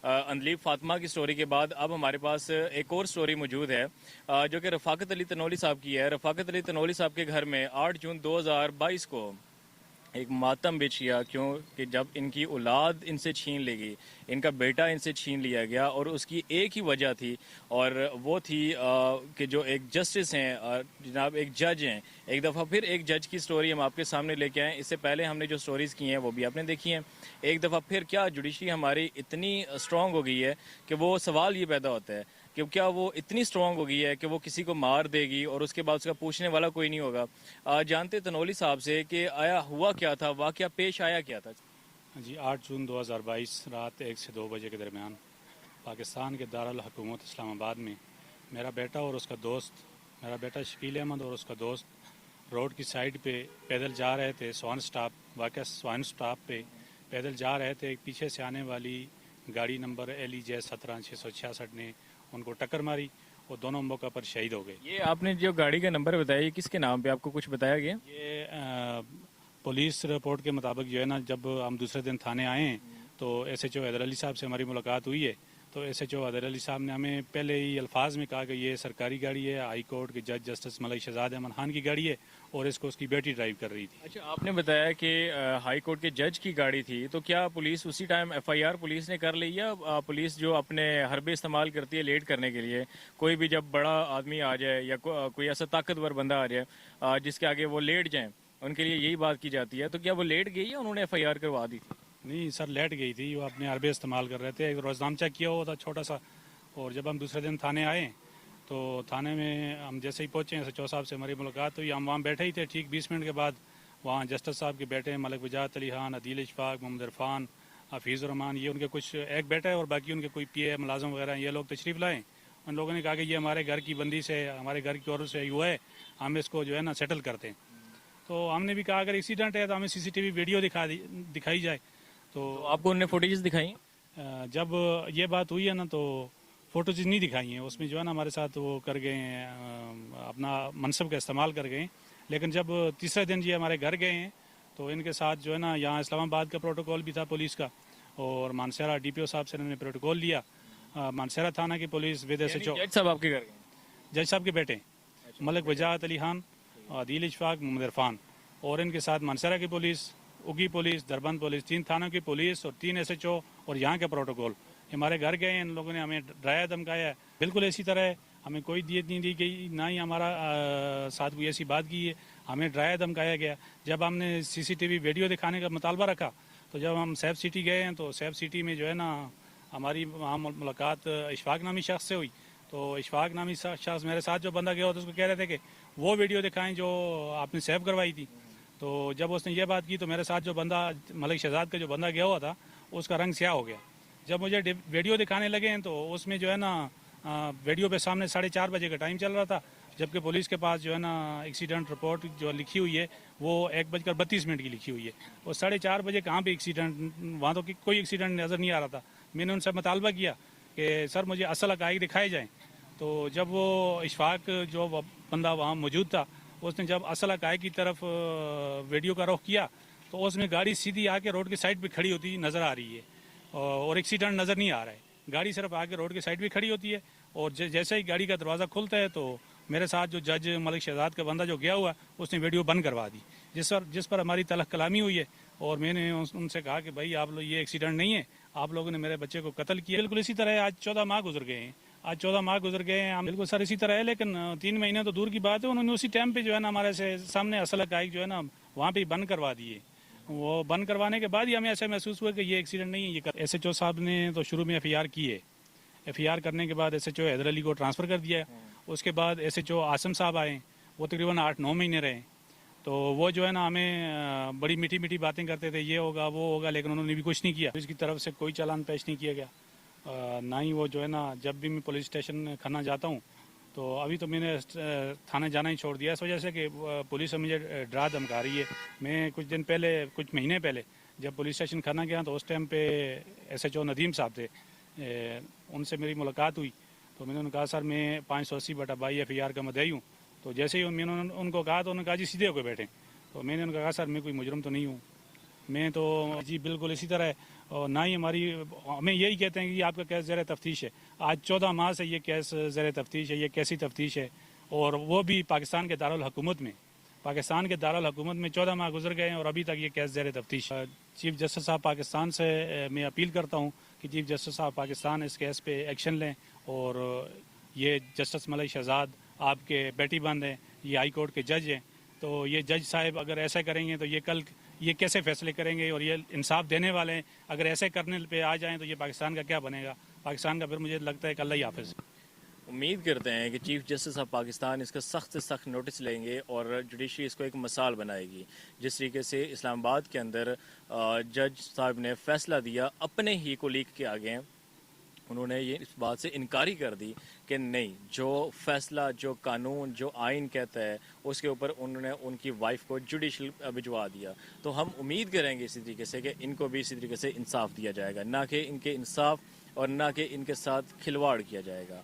अनलीब फातिमा की स्टोरी के बाद अब हमारे पास एक और स्टोरी मौजूद है, जो कि रफ़ाकत अली तनोली साहब की है। रफ़ाकत अली तनोली साहब के घर में 8 जून 2022 को एक मातम बिछ गया, क्योंकि जब इनकी औलाद इनसे छीन ली गई, इनका बेटा इनसे छीन लिया गया, और उसकी एक ही वजह थी, और वो थी कि जो एक जस्टिस हैं, जनाब एक जज हैं। एक दफ़ा फिर एक जज की स्टोरी हम आपके सामने लेके आए। इससे पहले हमने जो स्टोरीज़ की हैं वो भी आपने देखी हैं। एक दफ़ा फिर क्या जुडिशरी हमारी इतनी स्ट्रॉन्ग हो गई है कि वो सवाल ये पैदा होता है कि क्या वो इतनी स्ट्रॉन्ग हो गई है कि वो किसी को मार देगी और उसके बाद उसका पूछने वाला कोई नहीं होगा। जानते तनोली साहब से कि आया हुआ क्या था, वाकया पेश आया क्या था। जी, 8 जून 2022 रात 1 से 2 बजे के दरमियान पाकिस्तान के दारुल हुकूमत इस्लामाबाद में मेरा बेटा और उसका दोस्त, मेरा बेटा शकील अहमद और उसका दोस्त रोड की साइड पे पैदल जा रहे थे। स्वान स्टॉप पे पैदल जा रहे थे। एक पीछे से आने वाली गाड़ी नंबर LEJ 17-666 ने उनको टक्कर मारी और दोनों मौका पर शहीद हो गए। ये आपने जो गाड़ी का नंबर बताया, ये किसके नाम पे आपको कुछ बताया गया? ये पुलिस रिपोर्ट के मुताबिक जो है ना, जब हम दूसरे दिन थाने आए हैं तो SHO हैदर अली साहब से हमारी मुलाकात हुई है। तो SHO हैदर अली साहब ने हमें पहले ही अल्फाज में कहा कि ये सरकारी गाड़ी है, हाई कोर्ट के जज जस्टिस मलिक शहजाद अहमद खान की गाड़ी है और इसको उसकी बेटी ड्राइव कर रही थी। अच्छा, आपने बताया कि हाई कोर्ट के जज की गाड़ी थी, तो क्या पुलिस उसी टाइम FIR पुलिस ने कर ली, या पुलिस जो अपने हरबे इस्तेमाल करती है लेट करने के लिए, कोई भी जब बड़ा आदमी आ जाए या कोई ऐसा ताकतवर बंदा आ जाए जिसके आगे वो लेट जाए, उनके लिए यही बात की जाती है, तो क्या वो लेट गई या उन्होंने FIR करवा दी थी? नहीं सर, लेट गई थी। वो अपने हरबे इस्तेमाल कर रहे थे। एक रोजनामचा किया हुआ था छोटा सा। और जब हम दूसरे दिन थाने आए तो थाने में हम जैसे ही पहुंचे SHO साहब से हमारी मुलाकात हुई। हम वहाँ बैठे ही थे। ठीक 20 मिनट के बाद वहाँ जस्टिस साहब के बेटे मलिक वजाहत अली खान, अदील इशफाक, मोहम्मद इरफान, हफीज़ रहमान, ये उनके कुछ एक बेटा है और बाकी उनके कोई PA मुलाजम वगैरह, ये लोग तशरीफ़ लाए। उन लोगों ने कहा कि ये हमारे घर की बंदी से, हमारे घर की औरत से हुआ है, हम इसको जो है ना सेटल करते हैं। तो हमने भी कहा अगर एक्सीडेंट है तो हमें CCTV वीडियो दिखाई जाए। तो आपको उनने फुटेजेस दिखाई? जब ये बात हुई है ना तो फ़ोटोज नहीं दिखाई हैं। उसमें जो है ना हमारे साथ वो कर गए हैं, अपना मनसब का इस्तेमाल कर गए हैं। लेकिन जब तीसरे दिन ये हमारे घर गए हैं तो इनके साथ जो है ना यहाँ इस्लामाबाद का प्रोटोकॉल भी था पुलिस का, और मानसरा DPO साहब से इन्होंने प्रोटोकॉल लिया। मानसरा थाना की पुलिस विद SHO, जज साहब आपके घर गए? जज साहब के बेटे मलिक वजाहत अली खान, अदील इशफाक, मोहम्मद इरफान, और इनके साथ मानसरा की पुलिस, उगी पुलिस, दरबंद पुलिस, 3 थानों की पुलिस और 3 SHO और यहाँ के प्रोटोकॉल हमारे घर गए। इन लोगों ने हमें डराया धमकाया है। बिल्कुल इसी तरह हमें कोई दियत नहीं दी गई, ना ही हमारा साथ कोई ऐसी बात की है। हमें डराया धमकाया गया। जब हमने CCTV वीडियो दिखाने का मुतालबा रखा तो जब हम सैफ सिटी गए हैं तो सैफ सिटी में जो है ना हमारी वहाँ मुलाकात इशफाक नामी शख्स से हुई। तो इशफाक नामी शख्स, मेरे साथ जो बंदा गया होता उसको कह रहे थे कि वो वीडियो दिखाएं जो आपने सेव करवाई थी। तो जब उसने ये बात की तो मेरे साथ जो बंदा, मलिक शहजाद का जो बंदा गया हुआ था, उसका रंग स्याह हो गया। जब मुझे वीडियो दिखाने लगे हैं तो उसमें जो है ना वीडियो पे सामने 4:30 बजे का टाइम चल रहा था, जबकि पुलिस के पास जो है ना एक्सीडेंट रिपोर्ट जो लिखी हुई है वो 1:32 की लिखी हुई है। और 4:30 बजे कहाँ पे एक्सीडेंट, वहाँ तो कोई एक्सीडेंट नज़र नहीं आ रहा था। मैंने उनसे मुतालबा किया कि सर मुझे असल हक़ाइक़ दिखाए जाएँ। तो जब वो इशफाक जो बंदा वहाँ मौजूद था, उसने जब असल हक़ाइक़ की तरफ वीडियो का रुख किया तो उसमें गाड़ी सीधी आके रोड के साइड पे खड़ी होती नज़र आ रही है और एक्सीडेंट नज़र नहीं आ रहा है। गाड़ी सिर्फ आके रोड के साइड पे खड़ी होती है और जैसे ही गाड़ी का दरवाज़ा खुलता है तो मेरे साथ जो जज मलिक शहजाद का बंदा जो गया हुआ उसने वीडियो बंद करवा दी, जिस पर हमारी तलख कलामी हुई है। और मैंने उनसे कहा कि भाई आप लोग, ये एक्सीडेंट नहीं है, आप लोगों ने मेरे बच्चे को कत्ल किया। बिल्कुल इसी तरह आज 14 माह गुजर गए हैं। आज 14 माह गुजर गए हैं। हम बिल्कुल सर इसी तरह है, लेकिन 3 महीने तो दूर की बात है। उन्होंने उसी टाइम पे जो है ना हमारे से सामने असल हक़ाइक़ जो है ना वहाँ पे बंद करवा दिए। वो बंद करवाने के बाद ही हमें ऐसा महसूस हुआ कि ये एक्सीडेंट नहीं है। ये SHO साहब ने तो शुरू में FIR की है। FIR करने के बाद SHO हैदर अली को ट्रांसफ़र कर दिया। उसके बाद SHO आसम साहब आए, वो तकरीबन 8-9 महीने रहे। तो वो जो है ना हमें बड़ी मीठी मीठी बातें करते थे, ये होगा वो होगा, लेकिन उन्होंने भी कुछ नहीं किया। इसकी तरफ से कोई चालान पेश नहीं किया गया। ना ही वो जो है ना, जब भी मैं पुलिस स्टेशन खन्ना जाता हूँ तो अभी तो मैंने थाने जाना ही छोड़ दिया इस वजह से कि पुलिस मुझे डरा धमका रही है। मैं कुछ दिन पहले, कुछ महीने पहले जब पुलिस स्टेशन खन्ना गया तो उस टाइम पे SHO नदीम साहब थे, उनसे मेरी मुलाकात हुई। तो मैंने उन्हें कहा सर मैं 580/22 FIR का मुद्दई हूँ। तो जैसे ही मैंने उनको कहा तो उन्होंने कहा जी सीधे होकर बैठे। तो मैंने उनको कहा सर मैं कोई मुजरम तो नहीं हूँ, मैं तो जी बिल्कुल इसी तरह है। और ना ही हमें यही कहते हैं कि आपका केस ज़ेर तफ्तीश है। आज 14 माह से ये केस ज़ेर तफ्तीश है। ये कैसी तफ्तीश है, और वो भी पाकिस्तान के दारुल हुकूमत में। पाकिस्तान के दारुल हुकूमत में 14 माह गुजर गए हैं और अभी तक ये केस ज़ेर तफ्तीश है। चीफ जस्टिस साहब पाकिस्तान से मैं अपील करता हूँ कि चीफ जस्टिस साहब पाकिस्तान इस केस पे एक्शन लें, और ये जस्टिस मलिक शहजाद आपके बेटी बंद हैं, ये हाई कोर्ट के जज हैं। तो ये जज साहब अगर ऐसा करेंगे तो ये कैसे फैसले करेंगे, और ये इंसाफ देने वाले हैं। अगर ऐसे करने पे आ जाएं तो ये पाकिस्तान का क्या बनेगा? पाकिस्तान का फिर मुझे लगता है कि अल्लाह ही हाफिज़। उम्मीद करते हैं कि चीफ जस्टिस ऑफ पाकिस्तान इसका सख्त से सख्त नोटिस लेंगे और जुडिशरी इसको एक मिसाल बनाएगी। जिस तरीके से इस्लामाबाद के अंदर जज साहब ने फैसला दिया अपने ही कोलीग के आगे, उन्होंने ये इस बात से इनकारी कर दी कि नहीं, जो फैसला, जो कानून, जो आइन कहता है उसके ऊपर उन्होंने उनकी वाइफ को जुडिशल भिजवा दिया। तो हम उम्मीद करेंगे इसी तरीके से कि इनको भी इसी तरीके से इंसाफ दिया जाएगा, ना कि इनके इंसाफ और ना कि इनके साथ खिलवाड़ किया जाएगा।